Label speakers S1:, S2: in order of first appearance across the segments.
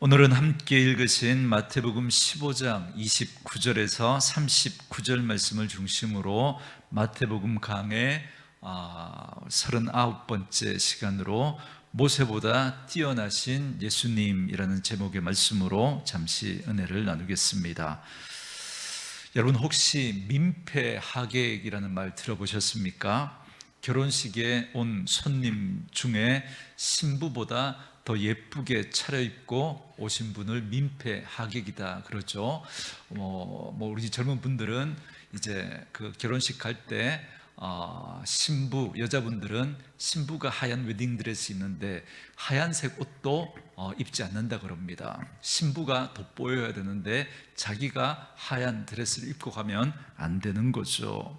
S1: 오늘은 함께 읽으신 마태복음 15장 29절에서 39절 말씀을 중심으로 마태복음 강의 39번째 시간으로 모세보다 뛰어나신 예수님이라는 제목의 말씀으로 잠시 은혜를 나누겠습니다. 여러분 혹시 민폐하객이라는 말 들어보셨습니까? 결혼식에 온 손님 중에 신부보다 더 예쁘게 차려입고 오신 분을 민폐하객이다 그러죠. 우리 젊은 분들은 이제 그 결혼식 갈 때 신부, 여자분들은 신부가 하얀 웨딩드레스 입는데 하얀색 옷도 입지 않는다 그럽니다. 신부가 돋보여야 되는데 자기가 하얀 드레스를 입고 가면 안 되는 거죠.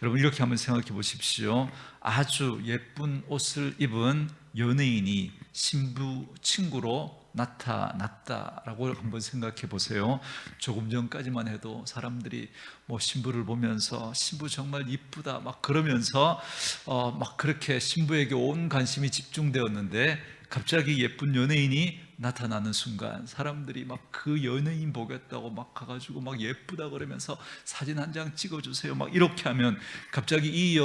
S1: 여러분 이렇게 한번 생각해 보십시오. 아주 예쁜 옷을 입은 연예인이 신부 친구로 나타났다라고 한번 생각해 보세요. 조금 전까지만 해도 사람들이 신부를 보면서 신부 정말 이쁘다 막 그러면서 막 그렇게 신부에게 온 관심이 집중되었는데 갑자기 예쁜 연예인이 나타나는 순간 사람들이 막 그 연예인 보겠다고 막 가가지고 막 예쁘다 그러면서 사진 한 장 찍어주세요 막 이렇게 하면 갑자기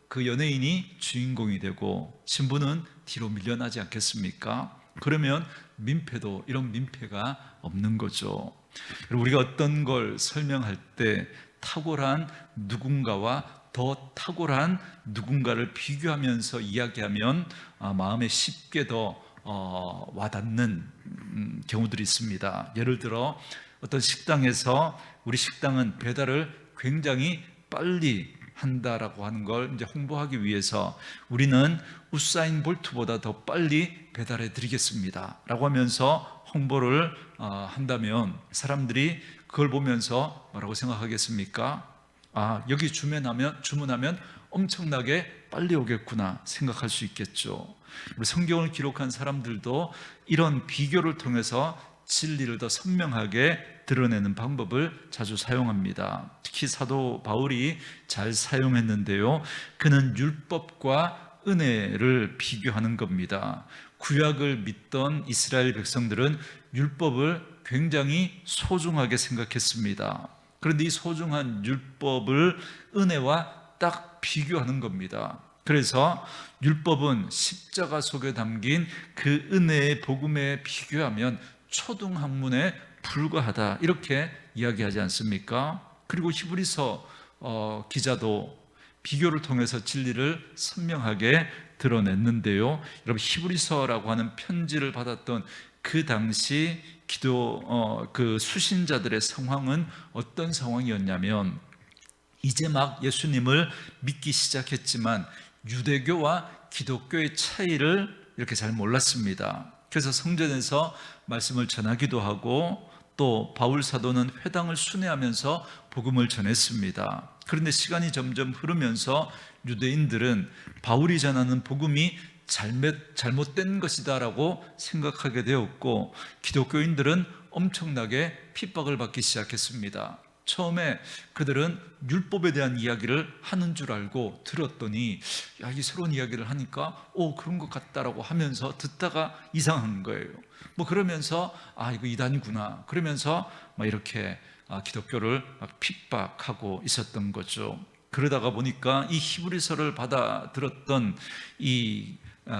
S1: 그 연예인이 주인공이 되고 신부는 뒤로 밀려나지 않겠습니까? 그러면 민폐도 이런 민폐가 없는 거죠. 우리가 어떤 걸 설명할 때 탁월한 누군가와 더 탁월한 누군가를 비교하면서 이야기하면 마음에 쉽게 더 와닿는 경우들이 있습니다. 예를 들어 어떤 식당에서 우리 식당은 배달을 굉장히 빨리 한다라고 하는 걸 이제 홍보하기 위해서 우리는 우사인 볼트보다 더 빨리 배달해 드리겠습니다 라고 하면서 홍보를 한다면 사람들이 그걸 보면서 뭐라고 생각하겠습니까? 여기 주문하면 엄청나게 빨리 오겠구나 생각할 수 있겠죠. 성경을 기록한 사람들도 이런 비교를 통해서 진리를 더 선명하게 드러내는 방법을 자주 사용합니다. 특히 사도 바울이 잘 사용했는데요, 그는 율법과 은혜를 비교하는 겁니다. 구약을 믿던 이스라엘 백성들은 율법을 굉장히 소중하게 생각했습니다. 그런데 이 소중한 율법을 은혜와 딱 비교하는 겁니다. 그래서 율법은 십자가 속에 담긴 그 은혜의 복음에 비교하면 초등학문에 불과하다 이렇게 이야기하지 않습니까? 그리고 히브리서 기자도 비교를 통해서 진리를 선명하게 드러냈는데요, 여러분 히브리서라고 하는 편지를 받았던 그 당시 그 수신자들의 상황은 어떤 상황이었냐면 이제 막 예수님을 믿기 시작했지만 유대교와 기독교의 차이를 이렇게 잘 몰랐습니다. 그래서 성전에서 말씀을 전하기도 하고 또 바울 사도는 회당을 순회하면서 복음을 전했습니다. 그런데 시간이 점점 흐르면서 유대인들은 바울이 전하는 복음이 잘못된 것이다라고 생각하게 되었고 기독교인들은 엄청나게 핍박을 받기 시작했습니다. 처음에 그들은 율법에 대한 이야기를 하는 줄 알고 들었더니 이 새로운 이야기를 하니까 그런 것 같다라고 하면서 듣다가 이상한 거예요. 그러면서 이거 이단이구나 그러면서 막 이렇게 기독교를 막 핍박하고 있었던 거죠. 그러다가 보니까 이 히브리서를 받아 들었던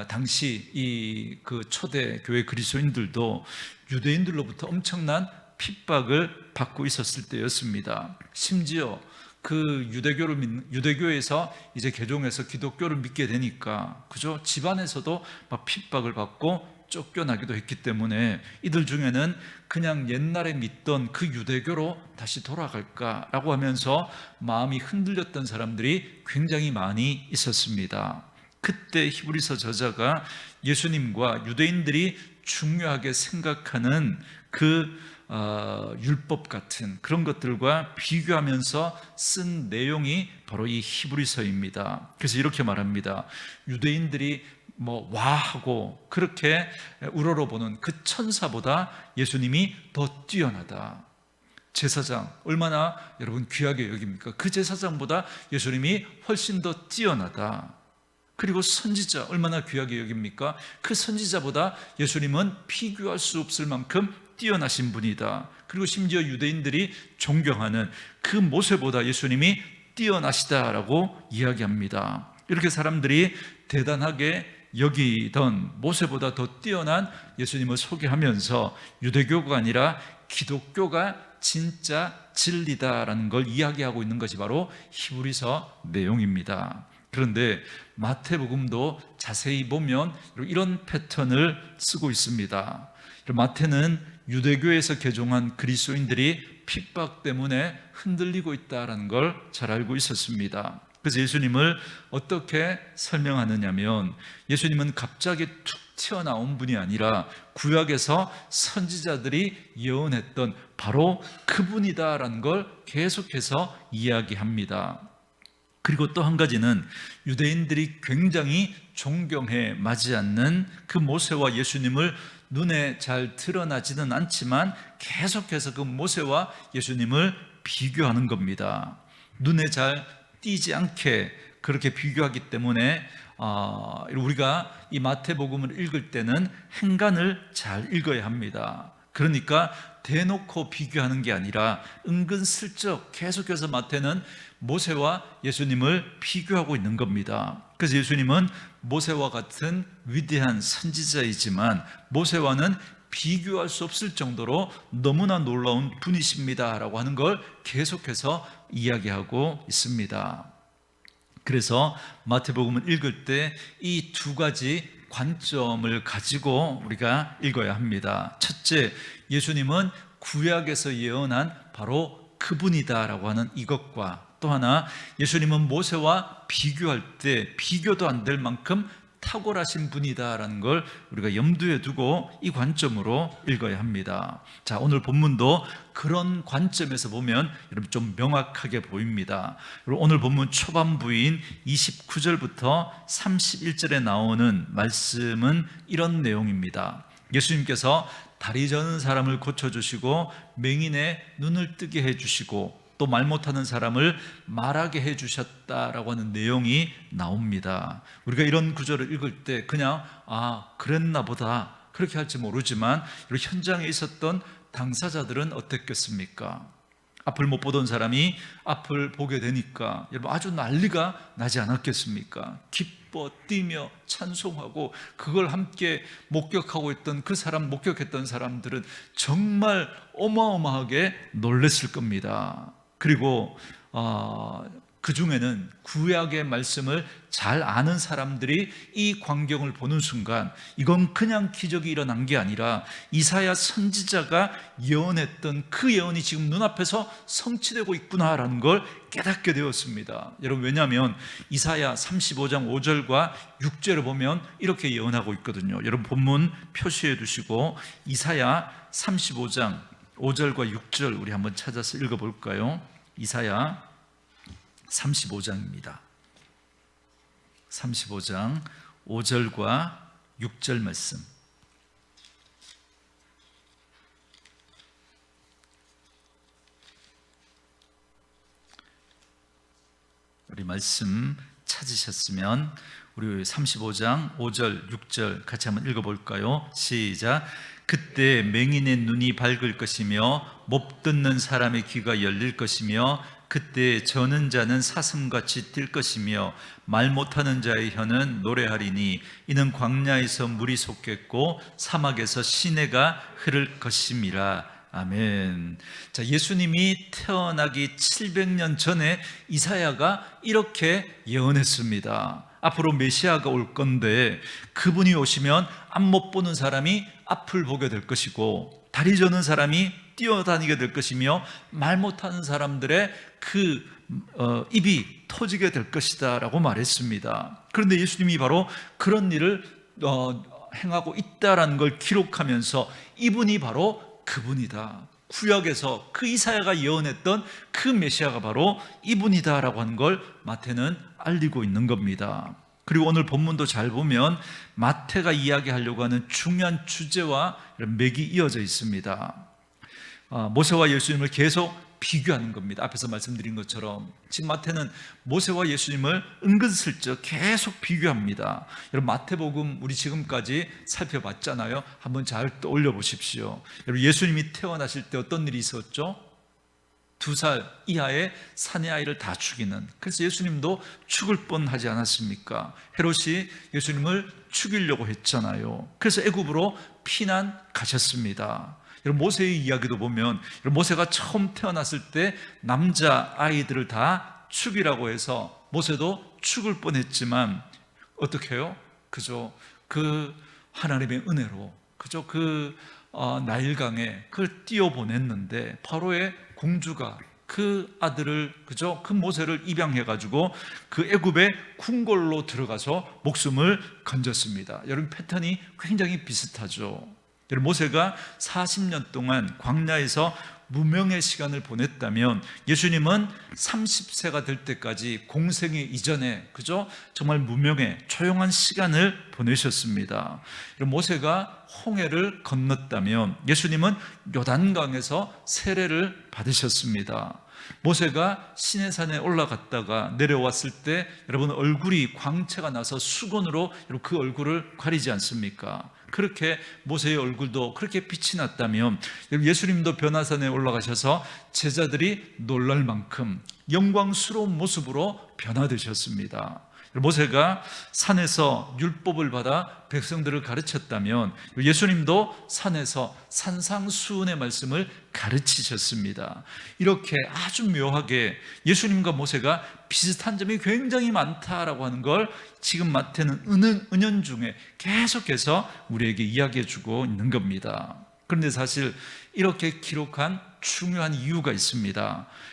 S1: 당시 그 초대 교회 그리스도인들도 유대인들로부터 엄청난 핍박을 받고 있었을 때였습니다. 심지어 그 유대교에서 이제 개종해서 기독교를 믿게 되니까 그죠? 집안에서도 막 핍박을 받고 쫓겨나기도 했기 때문에 이들 중에는 그냥 옛날에 믿던 그 유대교로 다시 돌아갈까라고 하면서 마음이 흔들렸던 사람들이 굉장히 많이 있었습니다. 그때 히브리서 저자가 예수님과 유대인들이 중요하게 생각하는 그 율법 같은 그런 것들과 비교하면서 쓴 내용이 바로 이 히브리서입니다. 그래서 이렇게 말합니다. 유대인들이 와하고 그렇게 우러러보는 그 천사보다 예수님이 더 뛰어나다. 제사장 얼마나 여러분 귀하게 여깁니까? 그 제사장보다 예수님이 훨씬 더 뛰어나다. 그리고 선지자 얼마나 귀하게 여깁니까? 그 선지자보다 예수님은 비교할 수 없을 만큼 뛰어나신 분이다. 그리고 심지어 유대인들이 존경하는 그 모세보다 예수님이 뛰어나시다라고 이야기합니다. 이렇게 사람들이 대단하게 여기던 모세보다 더 뛰어난 예수님을 소개하면서 유대교가 아니라 기독교가 진짜 진리다라는 걸 이야기하고 있는 것이 바로 히브리서 내용입니다. 그런데 마태복음도 자세히 보면 이런 패턴을 쓰고 있습니다. 마태는 유대교에서 개종한 그리스도인들이 핍박 때문에 흔들리고 있다는 걸 잘 알고 있었습니다. 그래서 예수님을 어떻게 설명하느냐면, 예수님은 갑자기 툭 튀어나온 분이 아니라 구약에서 선지자들이 예언했던 바로 그분이다라는 걸 계속해서 이야기합니다. 그리고 또 한 가지는 유대인들이 굉장히 존경해 마지 않는 그 모세와 예수님을 눈에 잘 드러나지는 않지만 계속해서 그 모세와 예수님을 비교하는 겁니다. 눈에 잘 띄지 않게 그렇게 비교하기 때문에 우리가 이 마태복음을 읽을 때는 행간을 잘 읽어야 합니다. 그러니까 대놓고 비교하는 게 아니라 은근슬쩍 계속해서 마태는 모세와 예수님을 비교하고 있는 겁니다. 그래서 예수님은 모세와 같은 위대한 선지자이지만 모세와는 비교할 수 없을 정도로 너무나 놀라운 분이십니다라고 하는 걸 계속해서 이야기하고 있습니다. 그래서 마태복음을 읽을 때 이 두 가지 관점을 가지고 우리가 읽어야 합니다. 첫째, 예수님은 구약에서 예언한 바로 그분이다라고 하는 이것과, 또 하나, 예수님은 모세와 비교할 때 비교도 안 될 만큼 탁월하신 분이다라는 걸 우리가 염두에 두고 이 관점으로 읽어야 합니다. 자, 오늘 본문도 그런 관점에서 보면 여러분 좀 명확하게 보입니다. 오늘 본문 초반부인 29절부터 31절에 나오는 말씀은 이런 내용입니다. 예수님께서 다리 저는 사람을 고쳐주시고 맹인의 눈을 뜨게 해주시고 또 말 못하는 사람을 말하게 해주셨다라고 하는 내용이 나옵니다. 우리가 이런 구절을 읽을 때 그냥 그랬나 보다 그렇게 할지 모르지만 현장에 있었던 당사자들은 어땠겠습니까? 앞을 못 보던 사람이 앞을 보게 되니까 여러분 아주 난리가 나지 않았겠습니까? 기뻐 뛰며 찬송하고 그걸 함께 목격하고 있던 목격했던 사람들은 정말 어마어마하게 놀랬을 겁니다. 그리고 그 중에는 구약의 말씀을 잘 아는 사람들이 이 광경을 보는 순간 이건 그냥 기적이 일어난 게 아니라 이사야 선지자가 예언했던 그 예언이 지금 눈앞에서 성취되고 있구나라는 걸 깨닫게 되었습니다. 여러분, 왜냐하면 이사야 35장 5절과 6절을 보면 이렇게 예언하고 있거든요. 여러분 본문 표시해 두시고 이사야 35장 5절과 6절 우리 한번 찾아서 읽어볼까요? 이사야 35장입니다. 35장 5절과 6절 말씀. 우리 말씀 찾으셨으면 우리 35장 5절 6절 같이 한번 읽어볼까요? 시작. 그때 맹인의 눈이 밝을 것이며 못 듣는 사람의 귀가 열릴 것이며 그때 저는 자는 사슴같이 뛸 것이며 말 못하는 자의 혀는 노래하리니 이는 광야에서 물이 솟겠고 사막에서 시내가 흐를 것임이라. 아멘. 자, 예수님이 태어나기 700년 전에 이사야가 이렇게 예언했습니다. 앞으로 메시아가 올 건데 그분이 오시면 앞 못 보는 사람이 앞을 보게 될 것이고 다리 저는 사람이 뛰어다니게 될 것이며 말 못하는 사람들의 입이 터지게 될 것이다 라고 말했습니다. 그런데 예수님이 바로 그런 일을 행하고 있다라는 걸 기록하면서 이분이 바로 그분이다, 구약에서 그 이사야가 예언했던 그 메시아가 바로 이분이다라고 하는 걸 마태는 알리고 있는 겁니다. 그리고 오늘 본문도 잘 보면 마태가 이야기하려고 하는 중요한 주제와 맥이 이어져 있습니다. 모세와 예수님을 계속 비교하는 겁니다. 앞에서 말씀드린 것처럼 지금 마태는 모세와 예수님을 은근슬쩍 계속 비교합니다. 여러분, 마태복음 우리 지금까지 살펴봤잖아요. 한번 잘 떠올려 보십시오. 여러분, 예수님이 태어나실 때 어떤 일이 있었죠? 2살 이하의 사내 아이를 다 죽이는, 그래서 예수님도 죽을 뻔하지 않았습니까? 헤롯이 예수님을 죽이려고 했잖아요. 그래서 애굽으로 피난 가셨습니다. 여러분, 모세의 이야기도 보면 모세가 처음 태어났을 때 남자 아이들을 다 죽이라고 해서 모세도 죽을 뻔했지만 어떻게 해요? 그저 그 하나님의 은혜로 그저 그 나일강에 그걸 띄워보냈는데 바로의 공주가 그 아들을 그저 그 모세를 입양해가지고 그 애굽의 궁궐로 들어가서 목숨을 건졌습니다. 여러분, 패턴이 굉장히 비슷하죠. 여러분, 모세가 40년 동안 광야에서 무명의 시간을 보냈다면 예수님은 30세가 될 때까지 공생의 이전에 그저 정말 무명의 조용한 시간을 보내셨습니다. 모세가 홍해를 건넜다면 예수님은 요단강에서 세례를 받으셨습니다. 모세가 시내산에 올라갔다가 내려왔을 때 여러분, 얼굴이 광채가 나서 수건으로 그 얼굴을 가리지 않습니까? 그렇게 모세의 얼굴도 그렇게 빛이 났다면 예수님도 변화산에 올라가셔서 제자들이 놀랄 만큼 영광스러운 모습으로 변화되셨습니다. 모세가 산에서 율법을 받아 백성들을 가르쳤다면 예수님도 산에서 산상수훈의 말씀을 가르치셨습니다. 이렇게 아주 묘하게 예수님과 모세가 비슷한 점이 굉장히 많다라고 하는 걸 지금 마태는 은연중에 계속해서 우리에게 이야기해 주고 있는 겁니다. 그런데 사실 이렇게 기록한 중요한 이유가 있습니다.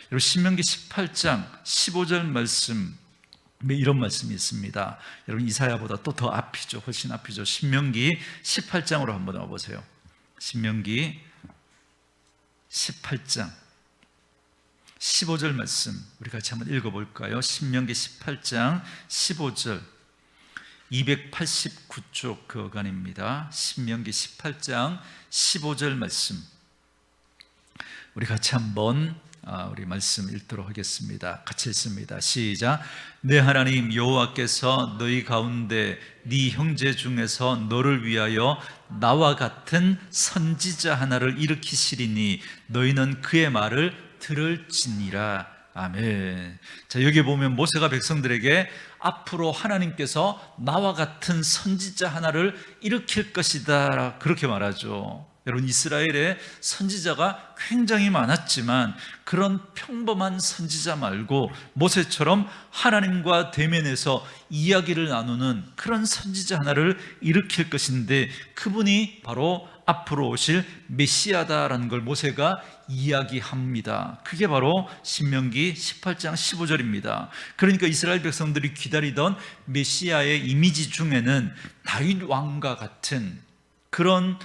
S1: 여러분, 신명기 18장 15절 말씀, 이런 말씀이 있습니다. 여러분, 이사야보다 또 더 앞이죠. 훨씬 앞이죠. 신명기 18장으로 한번 와보세요. 신명기 18장 15절 말씀 우리 같이 한번 읽어볼까요? 신명기 18장 15절, 289쪽 그 어간입니다. 신명기 18장 15절 말씀 우리 같이 한번 우리 말씀 읽도록 하겠습니다. 같이 읽습니다. 시작. 내 하나님 여호와께서 너희 가운데 네 형제 중에서 너를 위하여 나와 같은 선지자 하나를 일으키시리니 너희는 그의 말을 들을지니라. 아멘. 자, 여기 보면 모세가 백성들에게 앞으로 하나님께서 나와 같은 선지자 하나를 일으킬 것이다 그렇게 말하죠. 여러분, 이스라엘에 선지자가 굉장히 많았지만 그런 평범한 선지자 말고 모세처럼 하나님과 대면해서 이야기를 나누는 그런 선지자 하나를 일으킬 것인데 그분이 바로 앞으로 오실 메시아다라는 걸 모세가 이야기합니다. 그게 바로 신명기 18장 15절입니다. 그러니까 이스라엘 백성들이 기다리던 메시아의 이미지 중에는 다윗 왕과 같은 그런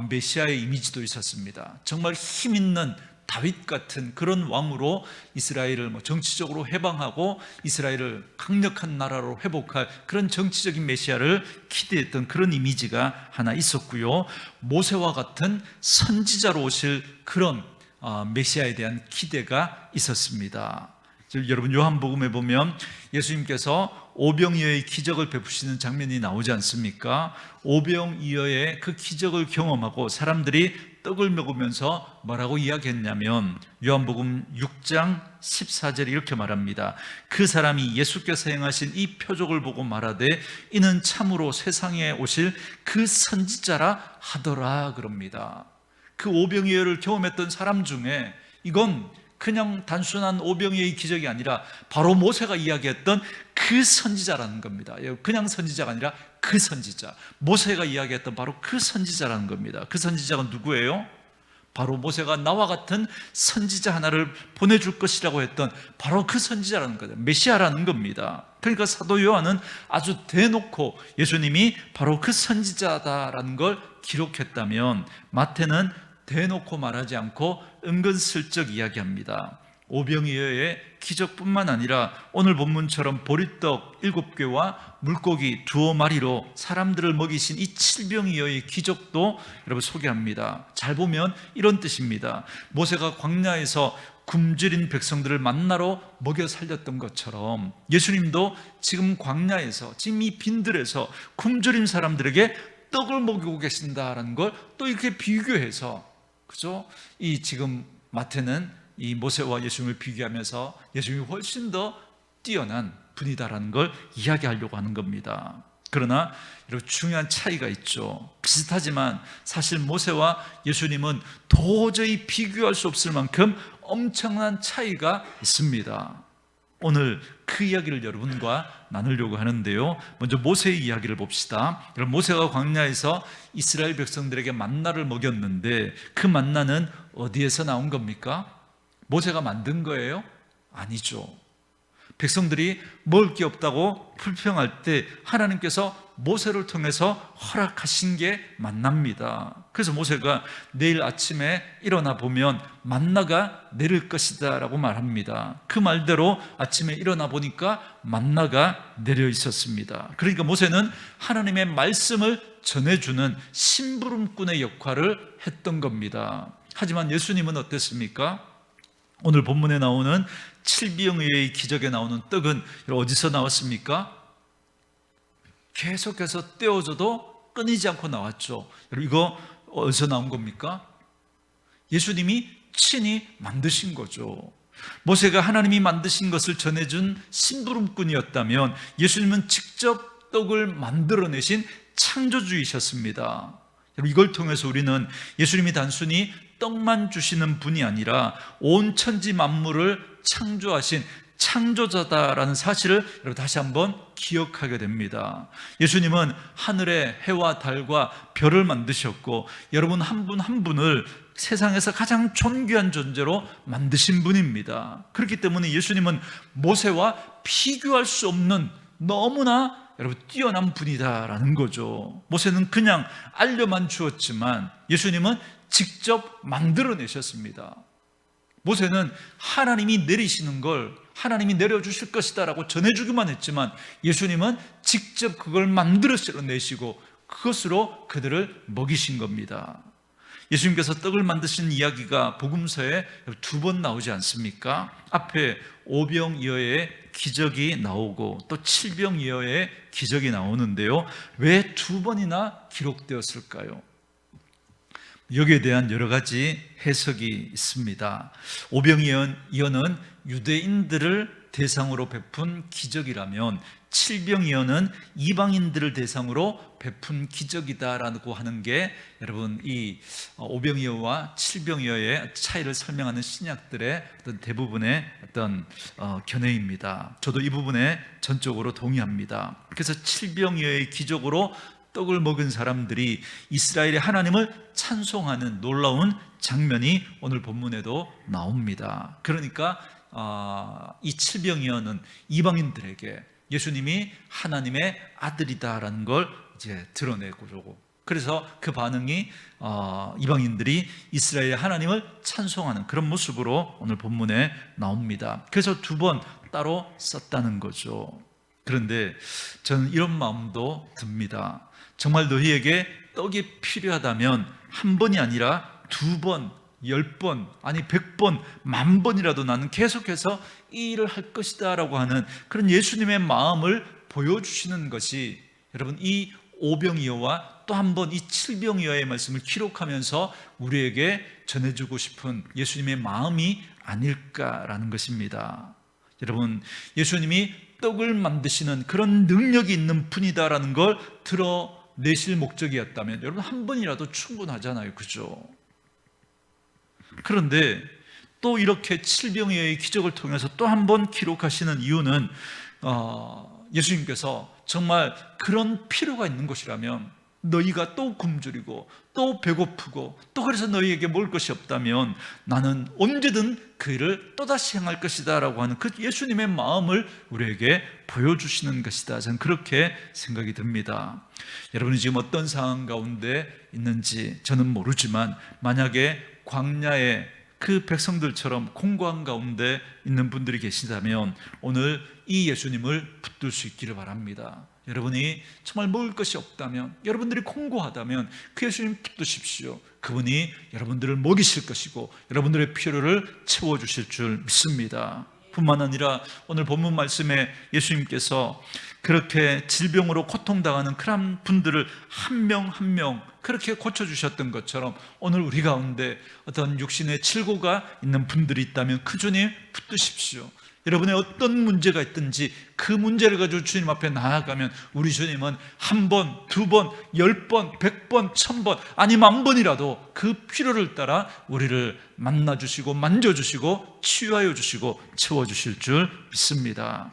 S1: 메시아의 이미지도 있었습니다. 정말 힘 있는 다윗 같은 그런 왕으로 이스라엘을 정치적으로 해방하고 이스라엘을 강력한 나라로 회복할 그런 정치적인 메시아를 기대했던 그런 이미지가 하나 있었고요. 모세와 같은 선지자로 오실 그런 메시아에 대한 기대가 있었습니다. 여러분, 요한복음에 보면 예수님께서 오병이어의 기적을 베푸시는 장면이 나오지 않습니까? 오병이어의 그 기적을 경험하고 사람들이 떡을 먹으면서 뭐라고 이야기했냐면 요한복음 6장 14절에 이렇게 말합니다. 그 사람이 예수께서 행하신 이 표적을 보고 말하되 이는 참으로 세상에 오실 그 선지자라 하더라 그럽니다. 그 오병이어를 경험했던 사람 중에 이건 그냥 단순한 오병이어의 기적이 아니라 바로 모세가 이야기했던 그 선지자라는 겁니다. 그냥 선지자가 아니라 그 선지자, 모세가 이야기했던 바로 그 선지자라는 겁니다. 그 선지자가 누구예요? 바로 모세가 나와 같은 선지자 하나를 보내줄 것이라고 했던 바로 그 선지자라는 거예요. 메시아라는 겁니다. 그러니까 사도 요한은 아주 대놓고 예수님이 바로 그 선지자다라는 걸 기록했다면 마태는 대놓고 말하지 않고 은근슬쩍 이야기합니다. 오병이어의 기적뿐만 아니라 오늘 본문처럼 보리떡 7개와 물고기 2마리로 사람들을 먹이신 이 칠병이어의 기적도 여러분 소개합니다. 잘 보면 이런 뜻입니다. 모세가 광야에서 굶주린 백성들을 만나로 먹여 살렸던 것처럼 예수님도 지금 광야에서, 지금 이 빈들에서 굶주린 사람들에게 떡을 먹이고 계신다라는 걸 또 이렇게 비교해서, 그죠? 이 지금 마태는 이 모세와 예수님을 비교하면서 예수님이 훨씬 더 뛰어난 분이다라는 걸 이야기하려고 하는 겁니다. 그러나 여러분, 중요한 차이가 있죠. 비슷하지만 사실 모세와 예수님은 도저히 비교할 수 없을 만큼 엄청난 차이가 있습니다. 오늘 그 이야기를 여러분과 나누려고 하는데요, 먼저 모세의 이야기를 봅시다. 여러분, 모세가 광야에서 이스라엘 백성들에게 만나를 먹였는데 그 만나는 어디에서 나온 겁니까? 모세가 만든 거예요? 아니죠. 백성들이 먹을 게 없다고 불평할 때 하나님께서 모세를 통해서 허락하신 게 만납니다. 그래서 모세가 내일 아침에 일어나 보면 만나가 내릴 것이다 라고 말합니다. 그 말대로 아침에 일어나 보니까 만나가 내려 있었습니다. 그러니까 모세는 하나님의 말씀을 전해주는 심부름꾼의 역할을 했던 겁니다. 하지만 예수님은 어땠습니까? 오늘 본문에 나오는 칠병의의 기적에 나오는 떡은 어디서 나왔습니까? 계속해서 떼어줘도 끊이지 않고 나왔죠. 여러분, 이거 어디서 나온 겁니까? 예수님이 친히 만드신 거죠. 모세가 하나님이 만드신 것을 전해준 심부름꾼이었다면 예수님은 직접 떡을 만들어내신 창조주이셨습니다. 이걸 통해서 우리는 예수님이 단순히 떡만 주시는 분이 아니라 온 천지 만물을 창조하신 창조자다라는 사실을 여러분 다시 한번 기억하게 됩니다. 예수님은 하늘의 해와 달과 별을 만드셨고 여러분 한 분 한 분을 세상에서 가장 존귀한 존재로 만드신 분입니다. 그렇기 때문에 예수님은 모세와 비교할 수 없는 너무나 여러분 뛰어난 분이다라는 거죠. 모세는 그냥 알려만 주었지만 예수님은 직접 만들어내셨습니다. 모세는 하나님이 내리시는 걸 하나님이 내려주실 것이다 라고 전해주기만 했지만 예수님은 직접 그걸 만들어내시고 그것으로 그들을 먹이신 겁니다. 예수님께서 떡을 만드신 이야기가 복음서에 2번 나오지 않습니까? 앞에 오병이어의 기적이 나오고 또 칠병이어의 기적이 나오는데요, 왜 2번이나 기록되었을까요? 여기에 대한 여러 가지 해석이 있습니다. 오병이어는 유대인들을 대상으로 베푼 기적이라면 칠병이어는 이방인들을 대상으로 베푼 기적이다라고 하는 게 여러분 이 오병이어와 칠병이어의 차이를 설명하는 신약들의 어떤 대부분의 어떤 견해입니다. 저도 이 부분에 전적으로 동의합니다. 그래서 칠병이어의 기적으로 떡을 먹은 사람들이 이스라엘의 하나님을 찬송하는 놀라운 장면이 오늘 본문에도 나옵니다. 그러니까 이 칠병이어는 이방인들에게 예수님이 하나님의 아들이다라는 걸 이제 드러내고, 그래서 그 반응이 이방인들이 이스라엘의 하나님을 찬송하는 그런 모습으로 오늘 본문에 나옵니다. 그래서 2번 따로 썼다는 거죠. 그런데 저는 이런 마음도 듭니다. 정말 너희에게 떡이 필요하다면 한 번이 아니라 2번, 10번, 아니 100번, 10,000번이라도 나는 계속해서 이 일을 할 것이다 라고 하는 그런 예수님의 마음을 보여주시는 것이 여러분 이 오병이어와 또 한 번 이 칠병이어의 말씀을 기록하면서 우리에게 전해주고 싶은 예수님의 마음이 아닐까라는 것입니다. 여러분, 예수님이 떡을 만드시는 그런 능력이 있는 분이다라는 걸 드러내실 목적이었다면 여러분 한 번이라도 충분하잖아요, 그죠? 그런데 또 이렇게 칠병이어의 기적을 통해서 또 한 번 기록하시는 이유는 예수님께서 정말 그런 필요가 있는 것이라면, 너희가 또 굶주리고 또 배고프고 또 그래서 너희에게 먹을 것이 없다면 나는 언제든 그 일을 또다시 행할 것이다 라고 하는 그 예수님의 마음을 우리에게 보여주시는 것이다, 저는 그렇게 생각이 듭니다. 여러분이 지금 어떤 상황 가운데 있는지 저는 모르지만 만약에 광야에 그 백성들처럼 공고한 가운데 있는 분들이 계시다면 오늘 이 예수님을 붙들 수 있기를 바랍니다. 여러분이 정말 먹을 것이 없다면, 여러분들이 공고하다면 그 예수님 붙드십시오. 그분이 여러분들을 먹이실 것이고 여러분들의 필요를 채워주실 줄 믿습니다. 뿐만 아니라 오늘 본문 말씀에 예수님께서 그렇게 질병으로 고통당하는 그런 분들을 한 명 한 명 그렇게 고쳐주셨던 것처럼 오늘 우리 가운데 어떤 육신의 질고가 있는 분들이 있다면 그 주님 붙드십시오. 여러분의 어떤 문제가 있든지 그 문제를 가지고 주님 앞에 나아가면 우리 주님은 한 번, 두 번, 10번, 100번, 1000번 아니 10,000번이라도 그 필요를 따라 우리를 만나주시고 만져주시고 치유하여 주시고 채워주실 줄 믿습니다.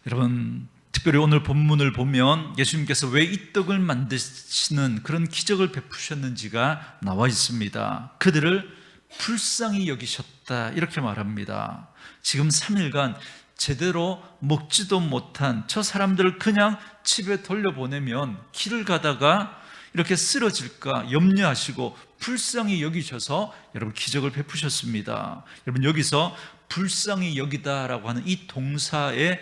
S1: 여러분, 특별히 오늘 본문을 보면 예수님께서 왜 이 떡을 만드시는 그런 기적을 베푸셨는지가 나와 있습니다. 그들을 불쌍히 여기셨다 이렇게 말합니다. 지금 3일간 제대로 먹지도 못한 저 사람들을 그냥 집에 돌려보내면 길을 가다가 이렇게 쓰러질까 염려하시고 불쌍히 여기셔서 여러분 기적을 베푸셨습니다. 여러분, 여기서 불쌍히 여기다라고 하는 이 동사의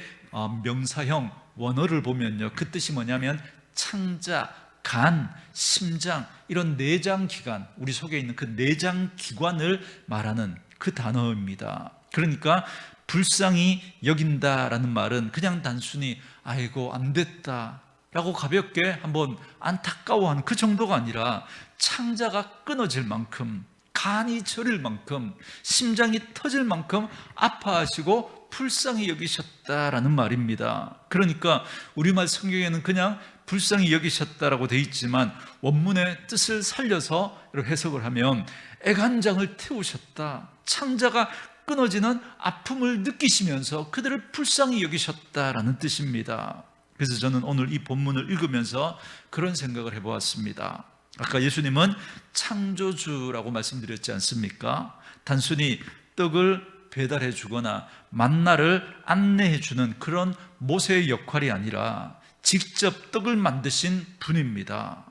S1: 명사형 원어를 보면요, 그 뜻이 뭐냐면 창자, 간, 심장 이런 내장기관, 우리 속에 있는 그 내장기관을 말하는 그 단어입니다. 그러니까 불쌍히 여긴다라는 말은 그냥 단순히 아이고 안 됐다 라고 가볍게 한번 안타까워하는 그 정도가 아니라 창자가 끊어질 만큼, 간이 저릴 만큼, 심장이 터질 만큼 아파하시고 불쌍히 여기셨다라는 말입니다. 그러니까 우리말 성경에는 그냥 불쌍히 여기셨다라고 되어 있지만 원문의 뜻을 살려서 이렇게 해석을 하면 애간장을 태우셨다, 창자가 끊어지는 아픔을 느끼시면서 그들을 불쌍히 여기셨다라는 뜻입니다. 그래서 저는 오늘 이 본문을 읽으면서 그런 생각을 해보았습니다. 아까 예수님은 창조주라고 말씀드렸지 않습니까? 단순히 떡을 배달해 주거나 만나를 안내해 주는 그런 모세의 역할이 아니라 직접 떡을 만드신 분입니다.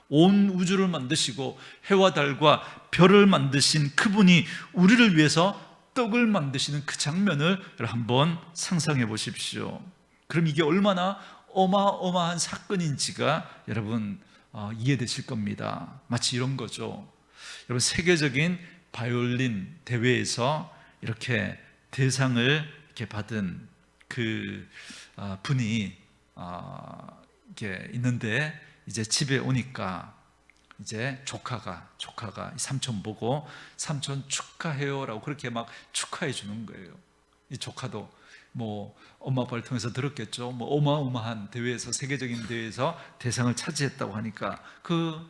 S1: 온 우주를 만드시고 해와 달과 별을 만드신 그분이 우리를 위해서 떡을 만드시는 그 장면을 한번 상상해 보십시오. 그럼 이게 얼마나 어마어마한 사건인지가 여러분 이해되실 겁니다. 마치 이런 거죠. 여러분, 세계적인 바이올린 대회에서 이렇게 대상을 이렇게 받은 그 분이 이렇게 있는데 이제 집에 오니까 이제 조카가 삼촌 보고 삼촌 축하해요라고 그렇게 막 축하해 주는 거예요. 이 조카도 뭐 엄마 아빠를 통해서 들었겠죠. 뭐 어마어마한 대회에서, 세계적인 대회에서 대상을 차지했다고 하니까 그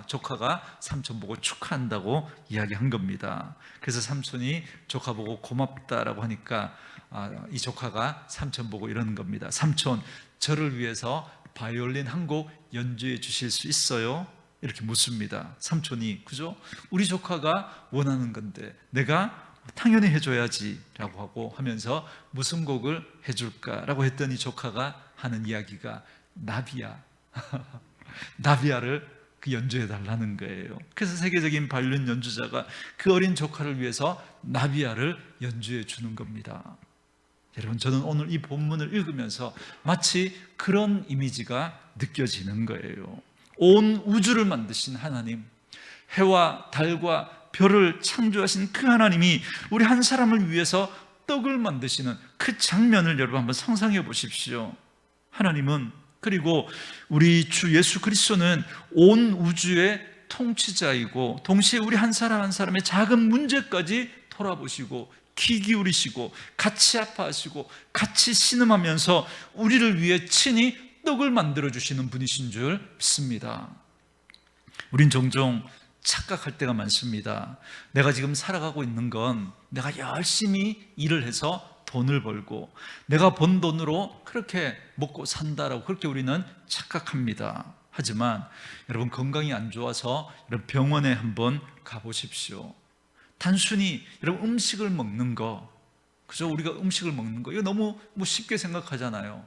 S1: 조카가 삼촌 보고 축하한다고 이야기한 겁니다. 그래서 삼촌이 조카 보고 고맙다라고 하니까 이 조카가 삼촌 보고 이러는 겁니다. 삼촌, 저를 위해서 바이올린 한 곡 연주해 주실 수 있어요? 이렇게 묻습니다. 삼촌이, 그죠? 우리 조카가 원하는 건데 내가 당연히 해줘야지 라고 하고 하면서 무슨 곡을 해줄까라고 했더니 조카가 하는 이야기가 나비야 나비야를 그 연주해 달라는 거예요. 그래서 세계적인 바이올린 연주자가 그 어린 조카를 위해서 나비야를 연주해 주는 겁니다. 여러분, 저는 오늘 이 본문을 읽으면서 마치 그런 이미지가 느껴지는 거예요. 온 우주를 만드신 하나님, 해와 달과 별을 창조하신 그 하나님이 우리 한 사람을 위해서 떡을 만드시는 그 장면을 여러분 한번 상상해 보십시오. 하나님은, 그리고 우리 주 예수 그리스도는 온 우주의 통치자이고 동시에 우리 한 사람 한 사람의 작은 문제까지 돌아보시고 귀 기울이시고 같이 아파하시고 같이 신음하면서 우리를 위해 친히 떡을 만들어 주시는 분이신 줄 믿습니다. 우린 종종 착각할 때가 많습니다. 내가 지금 살아가고 있는 건 내가 열심히 일을 해서 돈을 벌고 내가 번 돈으로 그렇게 먹고 산다라고 그렇게 우리는 착각합니다. 하지만 여러분, 건강이 안 좋아서 여러분 병원에 한번 가보십시오. 단순히 여러분 음식을 먹는 거, 그죠? 우리가 음식을 먹는 거 이거 너무 쉽게 생각하잖아요.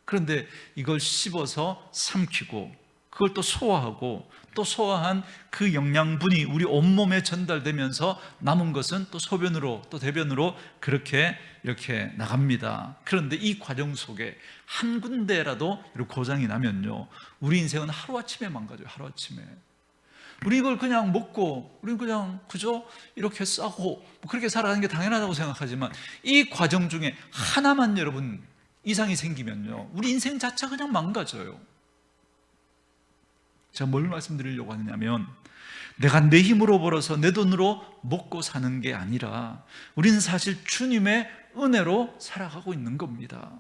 S1: 그런데 이걸 씹어서 삼키고 그걸 또 소화하고 또 소화한 그 영양분이 우리 온몸에 전달되면서 남은 것은 또 소변으로 또 대변으로 그렇게 이렇게 나갑니다. 그런데 이 과정 속에 한 군데라도 이렇게 고장이 나면요, 우리 인생은 하루아침에 망가져요. 하루아침에. 우리 이걸 그냥 먹고 우리 그냥 그저 이렇게 싸고 그렇게 살아가는 게 당연하다고 생각하지만 이 과정 중에 하나만 여러분 이상이 생기면요, 우리 인생 자체가 그냥 망가져요. 제가 뭘 말씀드리려고 하느냐면, 내가 내 힘으로 벌어서 내 돈으로 먹고 사는 게 아니라 우리는 사실 주님의 은혜로 살아가고 있는 겁니다.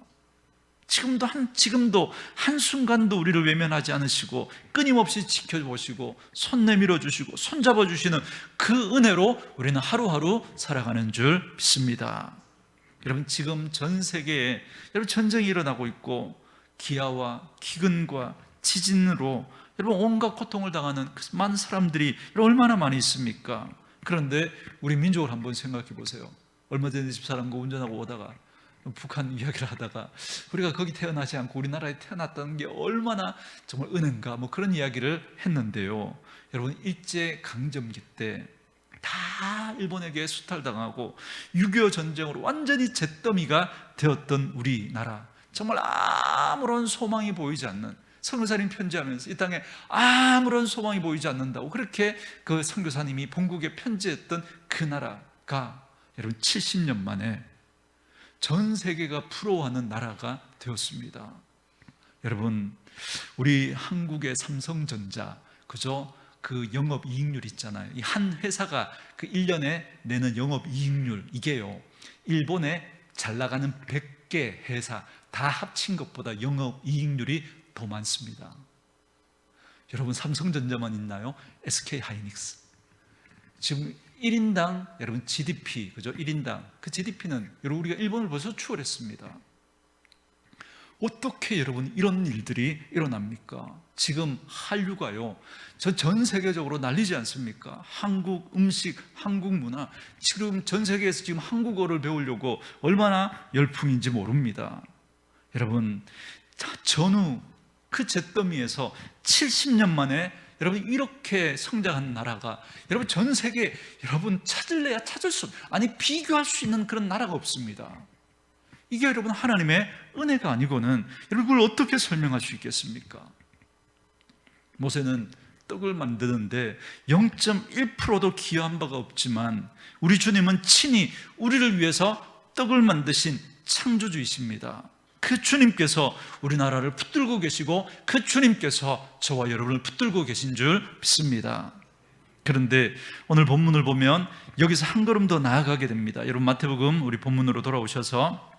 S1: 지금도 한순간도 우리를 외면하지 않으시고 끊임없이 지켜보시고 손 내밀어 주시고 손잡아 주시는 그 은혜로 우리는 하루하루 살아가는 줄 믿습니다. 여러분, 지금 전 세계에 여러분 전쟁이 일어나고 있고 기아와 기근과 지진으로 여러분 온갖 고통을 당하는 많은 사람들이 얼마나 많이 있습니까? 그런데 우리 민족을 한번 생각해 보세요. 얼마 전에 집사람과 운전하고 오다가 북한 이야기를 하다가 우리가 거기 태어나지 않고 우리나라에 태어났다는 게 얼마나 정말 은혜인가 뭐 그런 이야기를 했는데요, 여러분 일제강점기 때 다 일본에게 수탈당하고 6.25 전쟁으로 완전히 잿더미가 되었던 우리나라, 정말 아무런 소망이 보이지 않는, 선교사님 편지하면서 이 땅에 아무런 소망이 보이지 않는다고 그렇게 그 선교사님이 본국에 편지했던 그 나라가 여러분 70년 만에 전 세계가 부러워하는 나라가 되었습니다. 여러분, 우리 한국의 삼성전자 그저 그 영업이익률 있잖아요. 이 한 회사가 그 1년에 내는 영업이익률, 이게요 일본의 잘 나가는 100개 회사 다 합친 것보다 영업이익률이 더 많습니다. 여러분, 삼성전자만 있나요? SK하이닉스 지금 1인당 여러분 GDP, 그죠? 1인당 그 GDP는 여러분 우리가 일본을 벌써 추월했습니다. 어떻게 여러분 이런 일들이 일어납니까? 지금 한류가요 전 세계적으로 난리지 않습니까? 한국 음식, 한국 문화, 지금 전 세계에서 지금 한국어를 배우려고 얼마나 열풍인지 모릅니다. 여러분, 전후 그 잿더미에서 70년 만에 여러분 이렇게 성장한 나라가 여러분 전 세계 여러분 찾을래야 찾을 수, 아니 비교할 수 있는 그런 나라가 없습니다. 이게 여러분 하나님의 은혜가 아니고는 여러분 그걸 어떻게 설명할 수 있겠습니까? 모세는 떡을 만드는데 0.1%도 기여한 바가 없지만 우리 주님은 친히 우리를 위해서 떡을 만드신 창조주이십니다. 그 주님께서 우리나라를 붙들고 계시고 그 주님께서 저와 여러분을 붙들고 계신 줄 믿습니다. 그런데 오늘 본문을 보면 여기서 한 걸음 더 나아가게 됩니다. 여러분 마태복음 우리 본문으로 돌아오셔서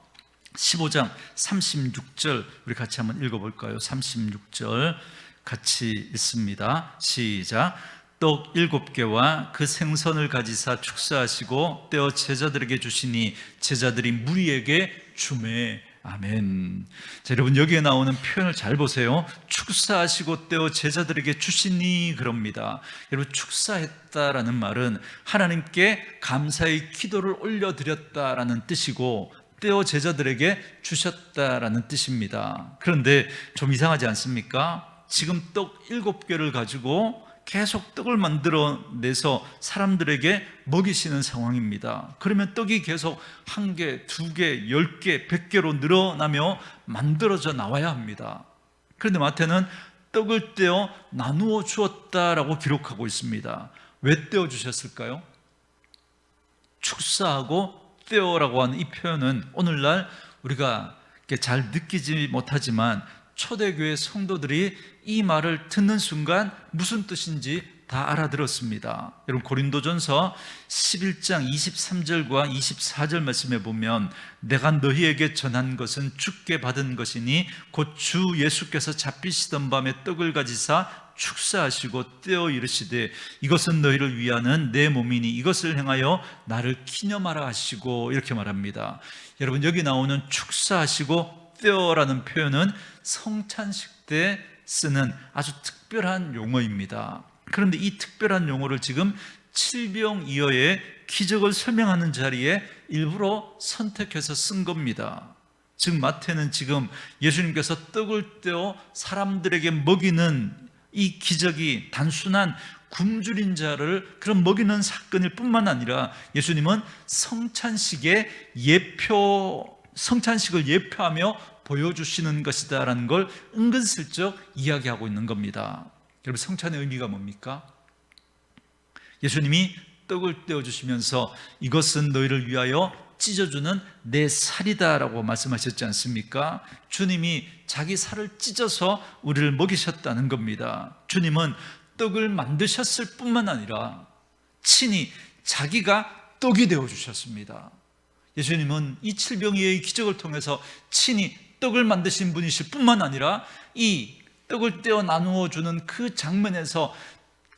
S1: 15장 36절 우리 같이 한번 읽어볼까요? 36절 같이 읽습니다. 시작. 떡 7개와 그 생선을 가지사 축사하시고 떼어 제자들에게 주시니 제자들이 무리에게 주매. 아멘. 자, 여러분 여기에 나오는 표현을 잘 보세요. 축사하시고 떼어 제자들에게 주시니 그럽니다. 여러분 축사했다라는 말은 하나님께 감사의 기도를 올려드렸다라는 뜻이고 떼어 제자들에게 주셨다라는 뜻입니다. 그런데 좀 이상하지 않습니까? 지금 떡 7개를 가지고 계속 떡을 만들어내서 사람들에게 먹이시는 상황입니다. 그러면 떡이 계속 1개, 2개, 10개, 100개로 늘어나며 만들어져 나와야 합니다. 그런데 마태는 떡을 떼어 나누어 주었다라고 기록하고 있습니다. 왜 떼어 주셨을까요? 축사하고 떼어라고 하는 이 표현은 오늘날 우리가 잘 느끼지 못하지만 초대교회 성도들이 이 말을 듣는 순간 무슨 뜻인지 다 알아들었습니다. 여러분 고린도전서 11장 23절과 24절 말씀에 보면 내가 너희에게 전한 것은 주께 받은 것이니 곧 주 예수께서 잡히시던 밤에 떡을 가지사 축사하시고 떼어 이르시되 이것은 너희를 위하는 내 몸이니 이것을 행하여 나를 기념하라 하시고 이렇게 말합니다. 여러분 여기 나오는 축사하시고 떼어라는 표현은 성찬식 때 쓰는 아주 특별한 용어입니다. 그런데 이 특별한 용어를 지금 칠병이어의 기적을 설명하는 자리에 일부러 선택해서 쓴 겁니다. 즉 마태는 지금 예수님께서 떡을 떼어 사람들에게 먹이는 이 기적이 단순한 굶주린 자를 그런 먹이는 사건일 뿐만 아니라 예수님은 성찬식을 예표하며 보여주시는 것이다라는 걸 은근슬쩍 이야기하고 있는 겁니다. 여러분, 성찬의 의미가 뭡니까? 예수님이 떡을 떼어주시면서 이것은 너희를 위하여 찢어주는 내 살이다 라고 말씀하셨지 않습니까? 주님이 자기 살을 찢어서 우리를 먹이셨다는 겁니다. 주님은 떡을 만드셨을 뿐만 아니라 친히 자기가 떡이 되어주셨습니다. 예수님은 이 칠병이의 기적을 통해서 친히 떡을 만드신 분이실 뿐만 아니라 이 떡을 떼어 나누어 주는 그 장면에서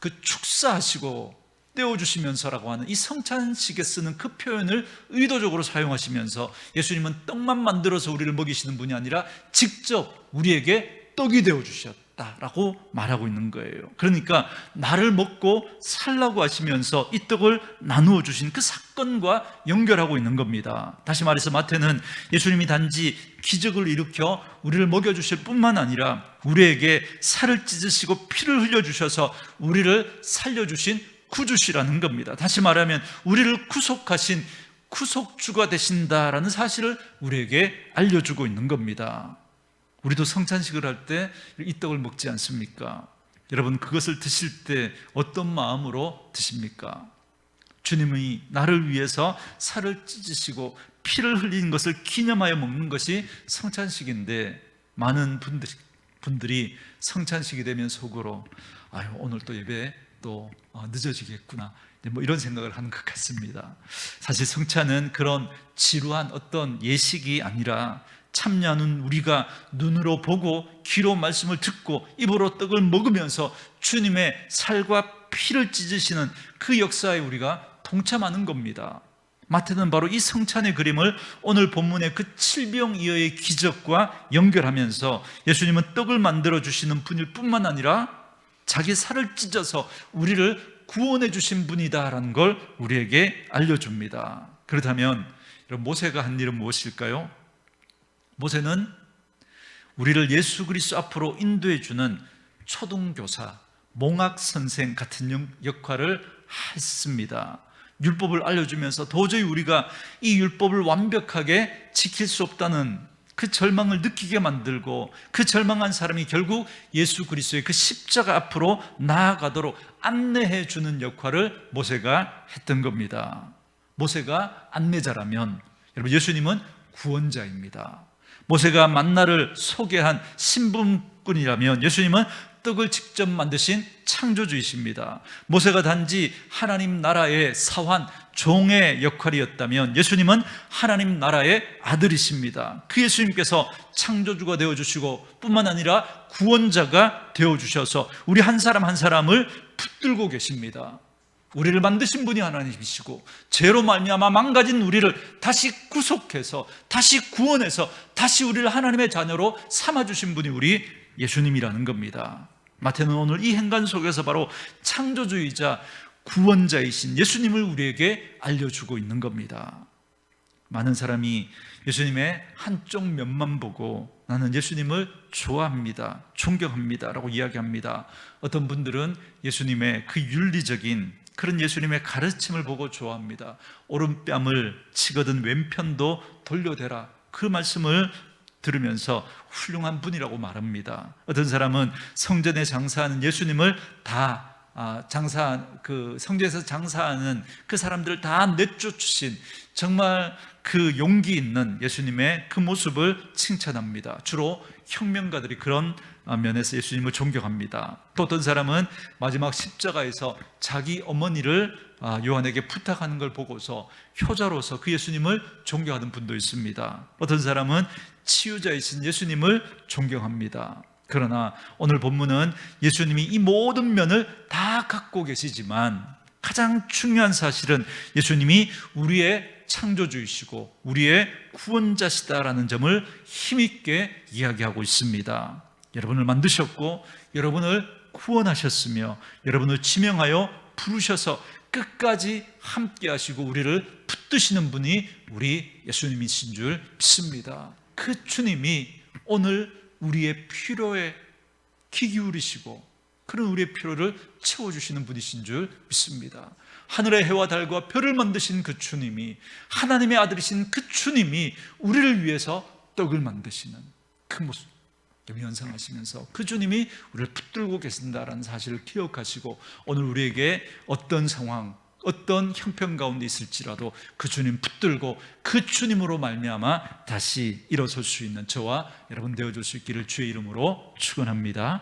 S1: 그 축사하시고 떼어주시면서라고 하는 이 성찬식에 쓰는 그 표현을 의도적으로 사용하시면서 예수님은 떡만 만들어서 우리를 먹이시는 분이 아니라 직접 우리에게 떡이 되어주셨다라고 말하고 있는 거예요. 그러니까 나를 먹고 살라고 하시면서 이 떡을 나누어 주신 그 사건과 연결하고 있는 겁니다. 다시 말해서 마태는 예수님이 단지 기적을 일으켜 우리를 먹여주실 뿐만 아니라 우리에게 살을 찢으시고 피를 흘려주셔서 우리를 살려주신 구주시라는 겁니다. 다시 말하면 우리를 구속하신 구속주가 되신다라는 사실을 우리에게 알려주고 있는 겁니다. 우리도 성찬식을 할 때 이 떡을 먹지 않습니까? 여러분, 그것을 드실 때 어떤 마음으로 드십니까? 주님이 나를 위해서 살을 찢으시고 피를 흘린 것을 기념하여 먹는 것이 성찬식인데, 많은 분들이 성찬식이 되면 속으로 아유, 오늘 또 예배 또 늦어지겠구나, 이런 생각을 하는 것 같습니다. 사실 성찬은 그런 지루한 어떤 예식이 아니라 참여하는 우리가 눈으로 보고 귀로 말씀을 듣고 입으로 떡을 먹으면서 주님의 살과 피를 찢으시는 그 역사에 우리가 동참하는 겁니다. 마태는 바로 이 성찬의 그림을 오늘 본문의 그 칠병이어의 기적과 연결하면서 예수님은 떡을 만들어 주시는 분일 뿐만 아니라 자기 살을 찢어서 우리를 구원해 주신 분이다라는 걸 우리에게 알려줍니다. 그렇다면 모세가 한 일은 무엇일까요? 모세는 우리를 예수 그리스도 앞으로 인도해 주는 초등교사, 몽학선생 같은 역할을 했습니다. 율법을 알려주면서 도저히 우리가 이 율법을 완벽하게 지킬 수 없다는 그 절망을 느끼게 만들고, 그 절망한 사람이 결국 예수 그리스도의 그 십자가 앞으로 나아가도록 안내해 주는 역할을 모세가 했던 겁니다. 모세가 안내자라면 여러분, 예수님은 구원자입니다. 모세가 만나를 소개한 신분꾼이라면 예수님은 떡을 직접 만드신 창조주이십니다. 모세가 단지 하나님 나라의 사환, 종의 역할이었다면 예수님은 하나님 나라의 아들이십니다. 그 예수님께서 창조주가 되어주시고 뿐만 아니라 구원자가 되어주셔서 우리 한 사람 한 사람을 붙들고 계십니다. 우리를 만드신 분이 하나님이시고 죄로 말미암아 망가진 우리를 다시 구속해서 다시 구원해서 다시 우리를 하나님의 자녀로 삼아주신 분이 우리 예수님이라는 겁니다. 마태는 오늘 이 행간 속에서 바로 창조주이자 구원자이신 예수님을 우리에게 알려주고 있는 겁니다. 많은 사람이 예수님의 한쪽 면만 보고 나는 예수님을 좋아합니다, 존경합니다 라고 이야기합니다. 어떤 분들은 예수님의 그 윤리적인 그런 예수님의 가르침을 보고 좋아합니다. 오른뺨을 치거든 왼편도 돌려대라, 그 말씀을 들으면서 훌륭한 분이라고 말합니다. 어떤 사람은 성전에 장사하는 예수님을 다 성전에서 장사하는 그 사람들을 다 내쫓으신 정말 그 용기 있는 예수님의 그 모습을 칭찬합니다. 주로 혁명가들이 그런 면에서 예수님을 존경합니다. 또 어떤 사람은 마지막 십자가에서 자기 어머니를 요한에게 부탁하는 걸 보고서 효자로서 그 예수님을 존경하는 분도 있습니다. 어떤 사람은 치유자이신 예수님을 존경합니다. 그러나 오늘 본문은 예수님이 이 모든 면을 다 갖고 계시지만 가장 중요한 사실은 예수님이 우리의 창조주이시고 우리의 구원자시다라는 점을 힘있게 이야기하고 있습니다. 여러분을 만드셨고 여러분을 구원하셨으며 여러분을 지명하여 부르셔서 끝까지 함께 하시고 우리를 붙드시는 분이 우리 예수님이신 줄 믿습니다. 그 주님이 오늘 우리의 필요에 귀 기울이시고 그런 우리의 필요를 채워주시는 분이신 줄 믿습니다. 하늘의 해와 달과 별을 만드신 그 주님이, 하나님의 아들이신 그 주님이 우리를 위해서 떡을 만드시는 그 모습 연상하시면서 그 주님이 우리를 붙들고 계신다라는 사실을 기억하시고, 오늘 우리에게 어떤 상황, 어떤 형편 가운데 있을지라도 그 주님 붙들고 그 주님으로 말미암아 다시 일어설 수 있는 저와 여러분 되어줄 수 있기를 주의 이름으로 축원합니다.